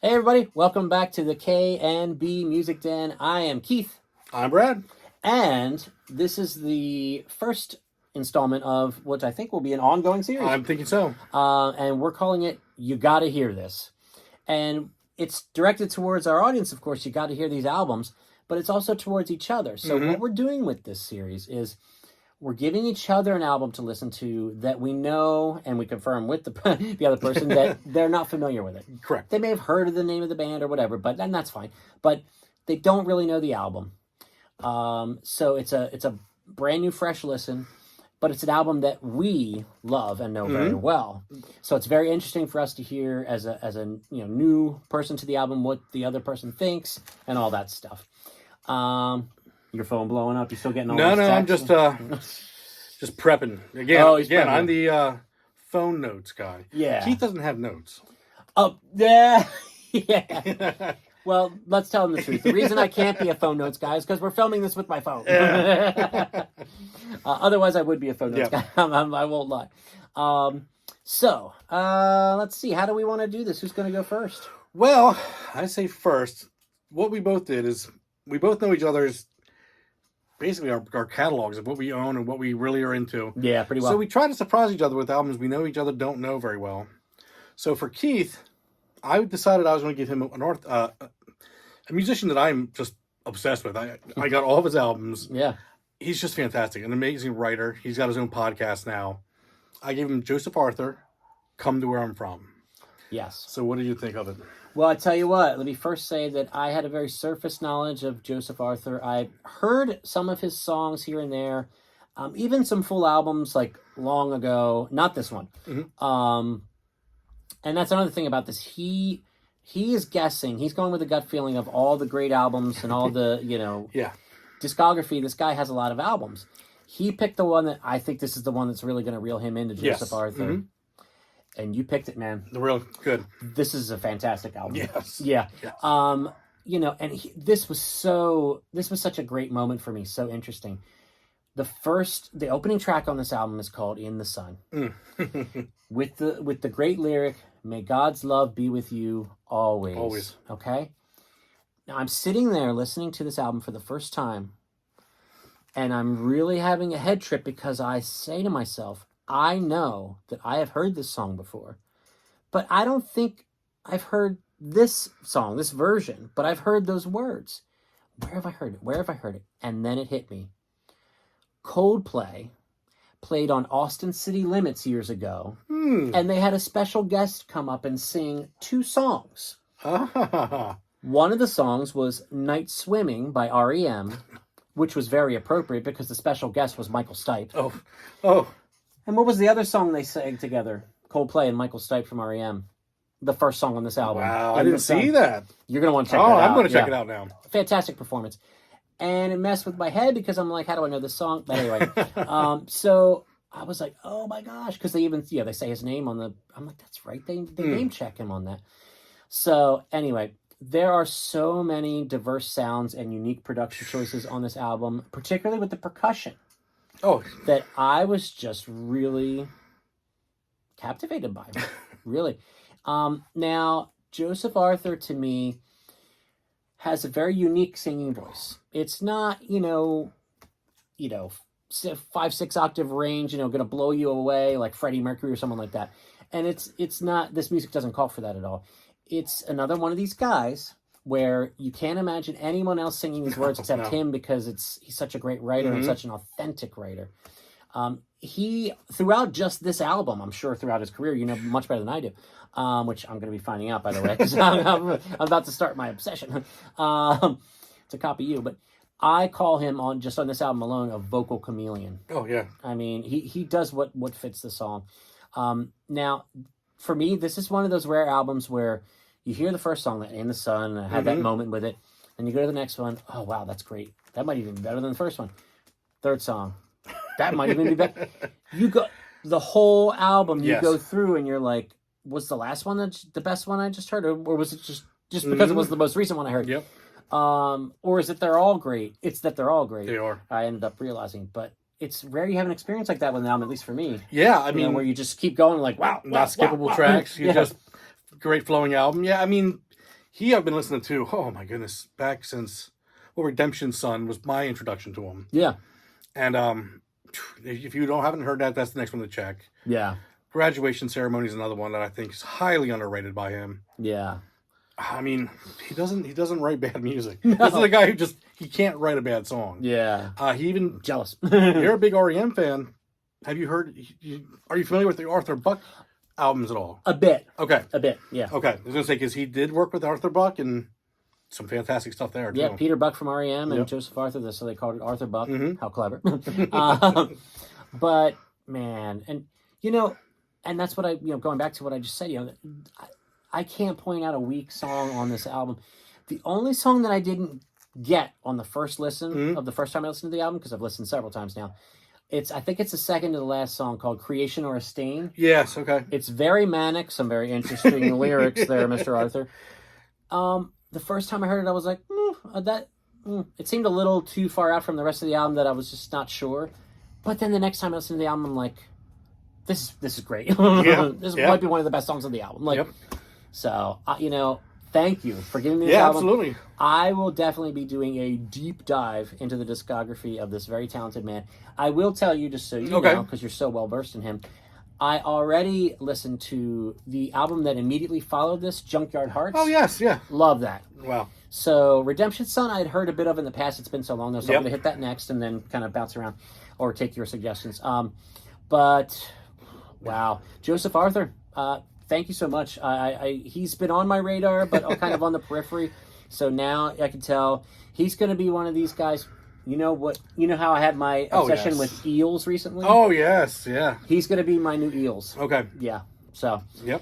Hey everybody, welcome back to the K&B Music Den. I am Keith, I'm Brad. and this is the first installment of what I think will be an ongoing series. I'm thinking so. And we're calling it You Gotta Hear This. And it's directed towards our audience, of course. You gotta hear these albums, but it's also towards each other. So what we're doing with this series is we're giving each other an album to listen to that we know, and we confirm with the other person that they're not familiar with it. Correct. They may have heard of the name of the band or whatever, and that's fine. But they don't really know the album. So it's a brand new, fresh listen, but it's an album that we love and know very well. So it's very interesting for us to hear as a new person to the album what the other person thinks and all that stuff. Your phone blowing up? You still getting all No, these I'm texts? just prepping. Again, Oh, he's prepping. I'm the phone notes guy. Yeah. Keith doesn't have notes. Oh, yeah. Yeah. Well, let's tell him the truth. The reason I can't be a phone notes guy is because we're filming this with my phone. Otherwise, I would be a phone notes guy. I won't lie. So, let's see. How do we want to do this? Who's going to go first? Well, I say first, what we both did is we both know each other's basically our catalogs of what we own and what we really are into. Yeah, pretty well. So we try to surprise each other with albums we know each other don't know very well. So for Keith, I decided I was going to give him a musician that I'm just obsessed with. I got all of his albums. Yeah. He's just fantastic, an amazing writer. He's got his own podcast now. I gave him Joseph Arthur, Come to Where I'm From. Yes. So what do you think of it? Well, I tell you what, let me first say that I had a very surface knowledge of Joseph Arthur. I heard some of his songs here and there, even some full albums like long ago. Not this one. And that's another thing about this. He is guessing. He's going with a gut feeling of all the great albums and all the, discography. This guy has a lot of albums. He picked the one that I think this is the one that's really going to reel him into Joseph Arthur. And you picked it, man. The real good. This is a fantastic album. Yes. Yeah. Yes. And this was such a great moment for me. So interesting. The opening track on this album is called In the Sun. with the great lyric, "May God's love be with you always." Always. Okay? Now I'm sitting there listening to this album for the first time, and I'm really having a head trip because I say to myself, I know that I have heard this song before, but I don't think I've heard this song, this version, but I've heard those words. Where have I heard it? Where have I heard it? And then it hit me. Coldplay played on Austin City Limits years ago, and they had a special guest come up and sing two songs. One of the songs was Night Swimming by REM, which was very appropriate because the special guest was Michael Stipe. Oh. And what was the other song they sang together? Coldplay and Michael Stipe from REM. The first song on this album. Wow, I didn't see that. You're going to want to check that out. I'm going to check it out now. Fantastic performance. And it messed with my head because I'm like, how do I know this song? But anyway, so I was like, oh my gosh. Because they say his name on I'm like, that's right. They name check him on that. So anyway, there are so many diverse sounds and unique production choices on this album, particularly with the percussion. Oh, that I was just really captivated by. Really. Now, Joseph Arthur, to me, has a very unique singing voice. It's not, 5-6 octave range, going to blow you away like Freddie Mercury or someone like that. And it's not, this music doesn't call for that at all. It's another one of these guys where you can't imagine anyone else singing these words except him because he's such a great writer and such an authentic writer. He, throughout just this album, I'm sure throughout his career, much better than I do, which I'm going to be finding out, by the way, because I'm about to start my obsession to copy you. But I call him, on this album alone, a vocal chameleon. Oh, yeah. I mean, he does what fits the song. Now, for me, this is one of those rare albums where you hear the first song, In the Sun, and I had that moment with it. And you go to the next one. Oh, wow, that's great. That might even be better than the first one. Third song. That might even be better. You go the whole album, you go through and you're like, was the last one the best one I just heard? Or was it just because it was the most recent one I heard? Yep. Or is it they're all great? It's that they're all great. They are. I ended up realizing. But it's rare you have an experience like that with an album, at least for me. Yeah, I mean, where you just keep going like, wow, not skippable tracks. You just great flowing album. Yeah, I mean, I've been listening to, oh my goodness, back since, well, Redemption Son was my introduction to him. Yeah. And if you haven't heard that, that's the next one to check. Yeah. Graduation Ceremony is another one that I think is highly underrated by him. Yeah. I mean, he doesn't write bad music. No. This is a guy who he can't write a bad song. Yeah. He even Jealous. You're a big REM fan. Have you heard? Are you familiar with the Arthur Buck albums at all? A bit. Okay. A bit. Yeah. Okay. I was gonna say because he did work with Arthur Buck and some fantastic stuff there too. Yeah, Peter Buck from REM and Yep. Joseph Arthur. So they called it Arthur Buck. Mm-hmm. How clever. But man, and and that's what I going back to what I just said. I can't point out a weak song on this album. The only song that I didn't get on the first listen of the first time I listened to the album, because I've listened several times now, I think it's the second to the last song called Creation or a Stain. Yes, okay. It's very manic, some very interesting lyrics there, Mr. Arthur. The first time I heard it, I was like, it seemed a little too far out from the rest of the album that I was just not sure. But then the next time I listened to the album, I'm like, this is great. This might be one of the best songs on the album. Like, so, thank you for giving me this album. Yeah, absolutely. I will definitely be doing a deep dive into the discography of this very talented man. I will tell you, just so you know, because you're so well versed in him, I already listened to the album that immediately followed this, Junkyard Hearts. Oh, yes, yeah. Love that. Wow. So, Redemption Son, I'd heard a bit of in the past. It's been so long, though, so I'm going to hit that next and then kind of bounce around or take your suggestions. But, wow. Joseph Arthur, thank you so much. He's been on my radar, but kind of on the periphery. So now I can tell he's going to be one of these guys. You know what? You know how I had my obsession with eels recently? Oh, yes, yeah. He's going to be my new eels. Okay. Yeah. So. Yep.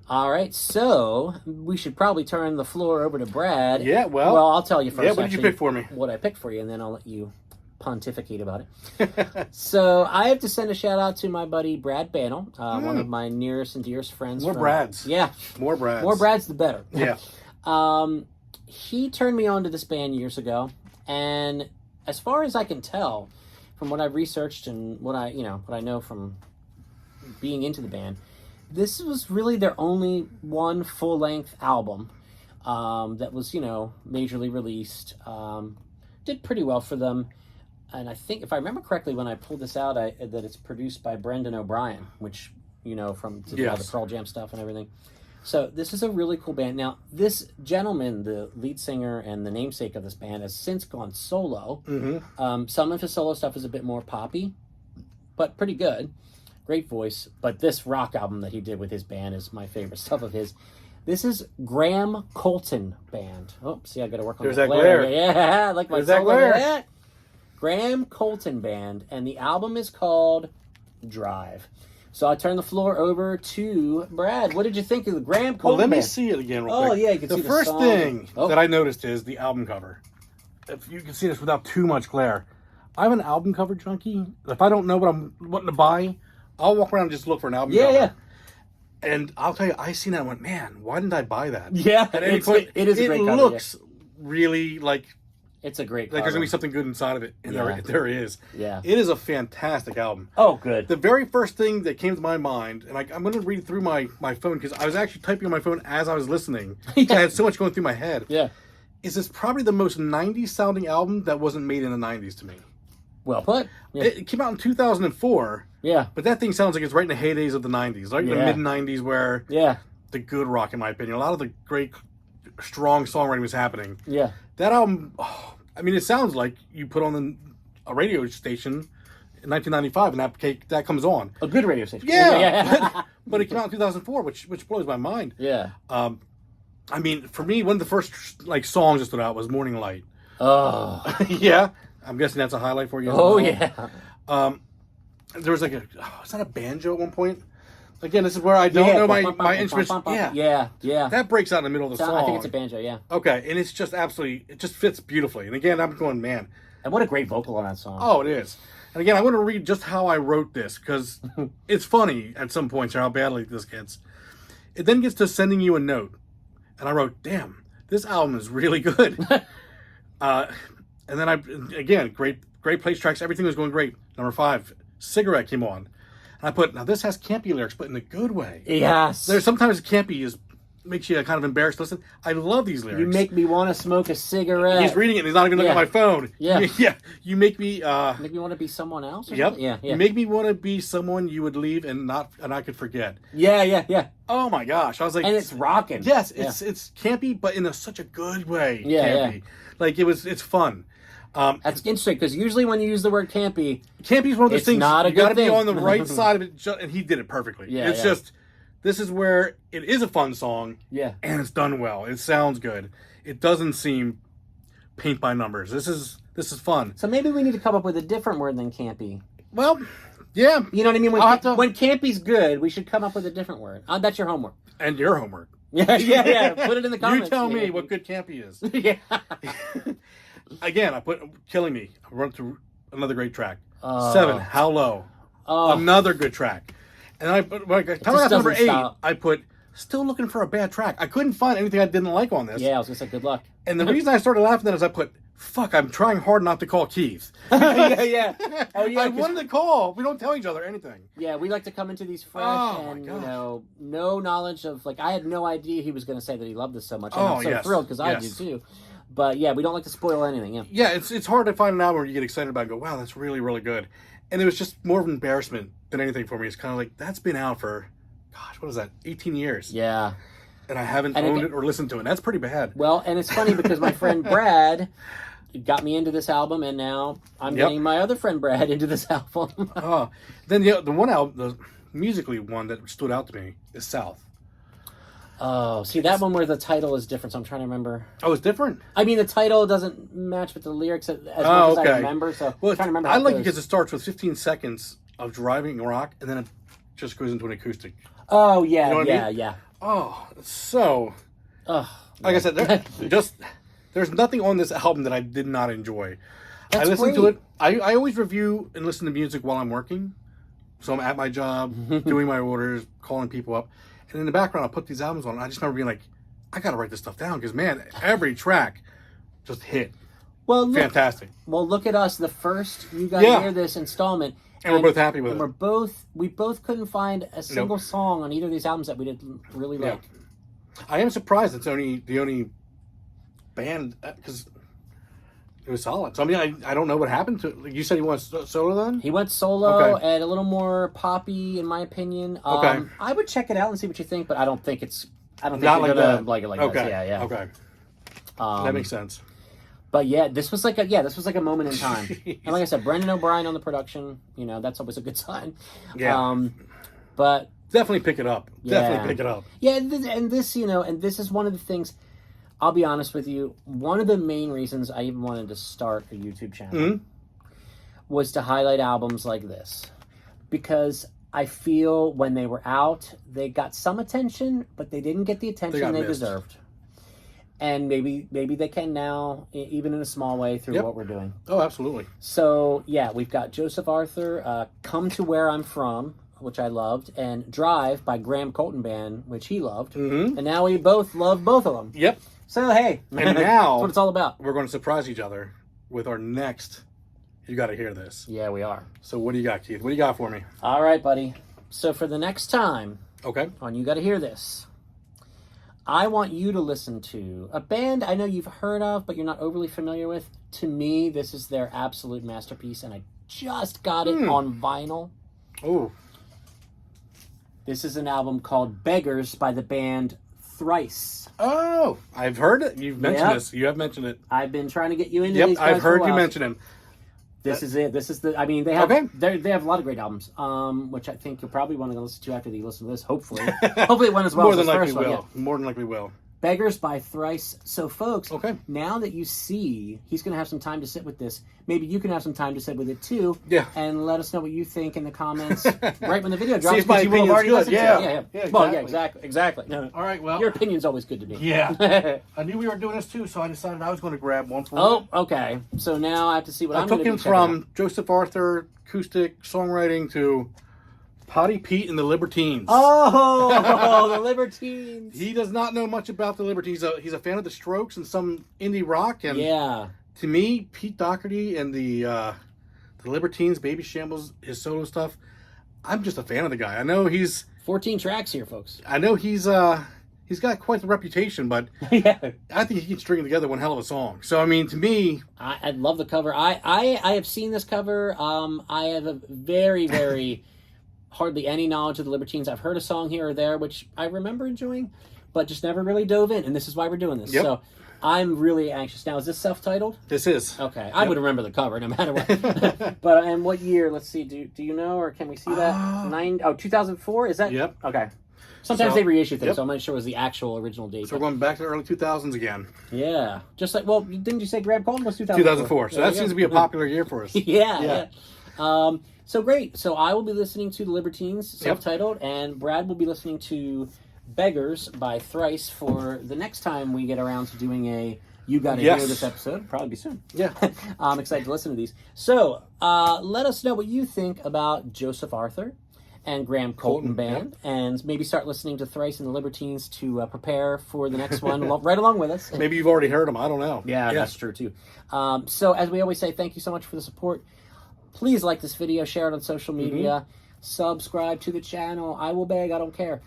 All right. So we should probably turn the floor over to Brad. Yeah, well, I'll tell you first. Yeah, what did you pick for me? What I picked for you, and then I'll let you pontificate about it. So I have to send a shout out to my buddy Brad Bannell, one of my nearest and dearest friends. More Brads. Yeah. More Brads. More Brads, the better. Yeah. He turned me on to this band years ago, and as far as I can tell, from what I've researched and what I know from being into the band, this was really their only one full-length album that was, majorly released. Did pretty well for them. And I think, if I remember correctly, when I pulled this out, that it's produced by Brendan O'Brien, which, from all the Pearl Jam stuff and everything. So this is a really cool band. Now, this gentleman, the lead singer and the namesake of this band, has since gone solo. Mm-hmm. Some of his solo stuff is a bit more poppy, but pretty good. Great voice. But this rock album that he did with his band is my favorite stuff of his. This is Graham Colton Band. Oh, see, I got to work on that glare. Yeah, I like my There's that glare. Yeah. Graham Colton Band, and the album is called Drive. So I turn the floor over to Brad. What did you think of the Graham Colton Well, let me Band? see it again real quick. Oh, yeah, you can see the first song. thing that I noticed is the album cover. If you can see this without too much glare. I'm an album cover junkie. If I don't know what I'm wanting to buy, I'll walk around and just look for an album cover. Yeah. And I'll tell you, I seen that and went, man, why didn't I buy that? Yeah, At any point, it is a great cover. It looks really like it's a great cover. Like there's going to be something good inside of it. And there is. Yeah. It is a fantastic album. Oh, good. The very first thing that came to my mind, and I'm going to read through my phone because I was actually typing on my phone as I was listening. I had so much going through my head. Yeah. Is this probably the most 90s sounding album that wasn't made in the 90s to me? Well put. Yeah. It came out in 2004. Yeah. But that thing sounds like it's right in the heydays of the 90s. Like the mid 90s where the good rock, in my opinion, a lot of the great, strong songwriting was happening. Yeah. That album, it sounds like you put on a radio station in 1995 and that comes on. A good radio station. Yeah. But it came out in 2004, which blows my mind. Yeah. For me, one of the first songs that stood out was Morning Light. Oh. Yeah. I'm guessing that's a highlight for you. Oh, yeah. There was is that a banjo at one point? Again, this is where I don't know my instruments. Yeah. That breaks out in the middle of the song. I think it's a banjo, yeah. Okay, and it's just it just fits beautifully. And again, I'm going, man. And what a great vocal on that song. Oh, it is. And again, I want to read just how I wrote this, because it's funny at some points how badly this gets. It then gets to sending you a note. And I wrote, damn, this album is really good. And then great place tracks. Everything was going great. Number 5, Cigarette came on. And I put, now this has campy lyrics, but in a good way. Yes. There's sometimes campy is makes you kind of embarrassed to listen. I love these lyrics. You make me want to smoke a cigarette. He's reading it and he's not even looking at my phone. Yeah. Yeah. You make me make me want to be someone else. Or Yep. something? Yeah. You make me want to be someone you would leave and I could forget. Yeah. Oh my gosh. I was like, And it's rocking. yes, it's campy, but in such a good way. Yeah, campy. Like it's fun. That's interesting because usually when you use the word campy, Campy's one of those it's things not a you got to good be thing. on the right side of it, and he did it perfectly. Yeah, It's yeah. just this is where it is a fun song, yeah. and it's done well. It sounds good. It doesn't seem paint by numbers. This is fun. So maybe we need to come up with a different word than campy. Well, yeah, You know what I mean? When, I'll have to- when campy's good, we should come up with a different word. That's your homework. and your homework. Yeah. Put it in the comments. You tell me Yeah. what good campy is. Yeah. Again, I put Killing Me. I run through another great track. Oh. 7, How Low. Oh. Another good track. And I put when I got just number doesn't 8. stop. I put Still Looking for a Bad Track. I couldn't find anything I didn't like on this. Yeah, I was gonna say good luck. And the reason I started laughing then is I put, fuck, I'm trying hard not to call Keith. yeah. Oh yeah. I 'cause- wanted to call. We don't tell each other anything. Yeah, we like to come into these fresh Oh, my and, gosh. no knowledge of, like, I had no idea he was going to say that he loved this so much. And Oh, I'm so yes. thrilled because I do Yes. too. But yeah, we don't like to spoil anything. Yeah. Yeah, it's hard to find an album where you get excited about and go, wow, that's really, really good. And it was just more of an embarrassment than anything for me. It's kind of like, that's been out for, gosh, what is that, 18 years. Yeah. And I haven't And owned it or listened to it. That's pretty bad. Well, and it's funny because my friend Brad got me into this album, and now I'm Yep. getting my other friend Brad into this album. Oh, then the one album, the musically one that stood out to me is South. Oh, see, that one where the title is different, so I'm trying to remember. Oh, it's different? I mean, the title doesn't match with the lyrics as much as okay. I remember, so Well, I'm trying to remember I how like it goes. because it starts with 15 seconds of driving rock, and then it just goes into an acoustic. Oh, yeah, You know what I mean? yeah. Oh, so... Oh, Like I said, there's nothing on this album that I did not enjoy. That's I listen to great. it. I always review and listen to music while I'm working. So I'm at my job, doing my orders, calling people up. And in the background, I'll put these albums on. And I just remember being like, I got to write this stuff down. Because, man, every track just hit. Well, look, Fantastic. look at us. The first you got to Yeah. hear this installment, And we're both happy with and it. we both couldn't find a single song on either of these albums that we didn't really Yeah. like. I am surprised it's the only band, because it was solid. So, I mean, I don't know what happened to it. Like you said he went solo then? He went solo Okay. and a little more poppy, in my opinion. Okay. I would check it out and see what you think, but I don't think Not you're like gonna that. like it like Okay. this. Yeah. Okay. Um, That makes sense. But yeah, this was like a moment in time. And like I said, Brendan O'Brien on the production, that's always a good sign. Yeah. But Definitely pick it up. Yeah. Definitely pick it up. yeah, and this is one of the things. I'll be honest with you. One of the main reasons I even wanted to start a YouTube channel Mhm. was to highlight albums like this, because I feel when they were out, they got some attention, but they didn't get the attention got they missed. deserved. And maybe they can now, even in a small way, through Yep. what we're doing. Oh, absolutely. So yeah, we've got Joseph Arthur, "Come to Where I'm From," which I loved, and "Drive" by Graham Colton Band, which he loved. Mm-hmm. And now we both love both of them. Yep. So hey, And now- that's what it's all about. We're going to surprise each other with our next. You got to hear this. Yeah, we are. So, what do you got, Keith? What do you got for me? All right, buddy. So for the next time Okay. on You Gotta Hear This, I want you to listen to a band I know you've heard of, but you're not overly familiar with. To me, this is their absolute masterpiece, and I just got it on vinyl. Oh, This is an album called Beggars by the band Thrice. oh, I've heard it. You've mentioned Yep. this. You have mentioned it. I've been trying to get you into Yep, these guys I've for a heard you while. mention him. This is it. This is the. I mean, they have Okay. they have a lot of great albums, which I think you'll probably want to listen to after you listen to this. Hopefully, hopefully it went as well More as than the likely first one. will. Yeah. More than likely will. Beggars by Thrice. So, folks, Okay. now that you see he's going to have some time to sit with this, maybe you can have some time to sit with it too. Yeah. And let us know what you think in the comments right when the video drops. if my because you will have opinion's already good. listened to Yeah. it. Yeah, Well, yeah, exactly. exactly. No, All right, well. your opinion's always good to me. Yeah. I knew we were doing this too, so I decided I was going to grab one for Oh, okay. So now I have to see what I I'm took going to him be checking out. from Joseph Arthur acoustic songwriting to Potty Pete and the Libertines. Oh, the Libertines. He does not know much about the Libertines. He's a fan of the Strokes and some indie rock. And Yeah. to me, Pete Doherty and the Libertines, Baby Shambles, his solo stuff, I'm just a fan of the guy. I know he's 14 tracks here, folks. he's got quite the reputation, but Yeah. I think he can string together one hell of a song. So I mean, to me, I love the cover. I have seen this cover. I have a very hardly any knowledge of the Libertines. I've heard a song here or there, which I remember enjoying, but just never really dove in. And this is why we're doing this. Yep. So I'm really anxious. Now, is this self-titled? this is. Okay, I would remember the cover no matter what. But and what year? Let's see. Do you know, or can we see that? 2004. Is that? Yep. Okay. Sometimes So, they reissue things, yep. so I'm not sure it was the actual original date. So we're going back to the early 2000s again. Yeah, just like, well, didn't you say Graham Colton was 2004? 2004. So that seems to be a popular year for us. Yeah. So great. So I will be listening to The Libertines, self-titled, and Brad will be listening to Beggars by Thrice for the next time we get around to doing a You Gotta Hear This episode. Probably be soon. Yeah. I'm excited to listen to these. So let us know what you think about Joseph Arthur and Graham Colton Band, and maybe start listening to Thrice and the Libertines to prepare for the next one right along with us. Maybe you've already heard them. I don't know. Yeah, that's true too. So as we always say, thank you so much for the support. Please like this video, share it on social media, subscribe to the channel. I will beg, I don't care.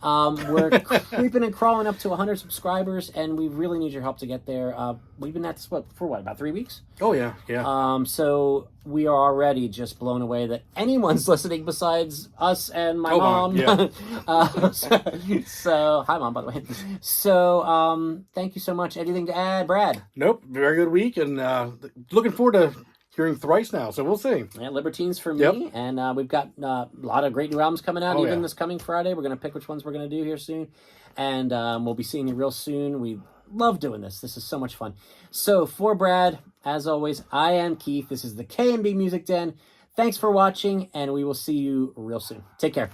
We're creeping and crawling up to 100 subscribers, and we really need your help to get there. We've been at this, for about 3 weeks? Oh, yeah, yeah. So we are already just blown away that anyone's listening besides us and my mom. Yeah. So, hi, Mom, by the way. So, thank you so much. Anything to add, Brad? Nope, very good week, and looking forward to hearing Thrice now, so we'll see. Yeah, Libertines for me, and we've got a lot of great new albums coming out, this coming Friday. We're going to pick which ones we're going to do here soon, and we'll be seeing you real soon. We love doing this. This is so much fun. So, for Brad, as always, I am Keith. This is the K&B Music Den. Thanks for watching, and we will see you real soon. Take care.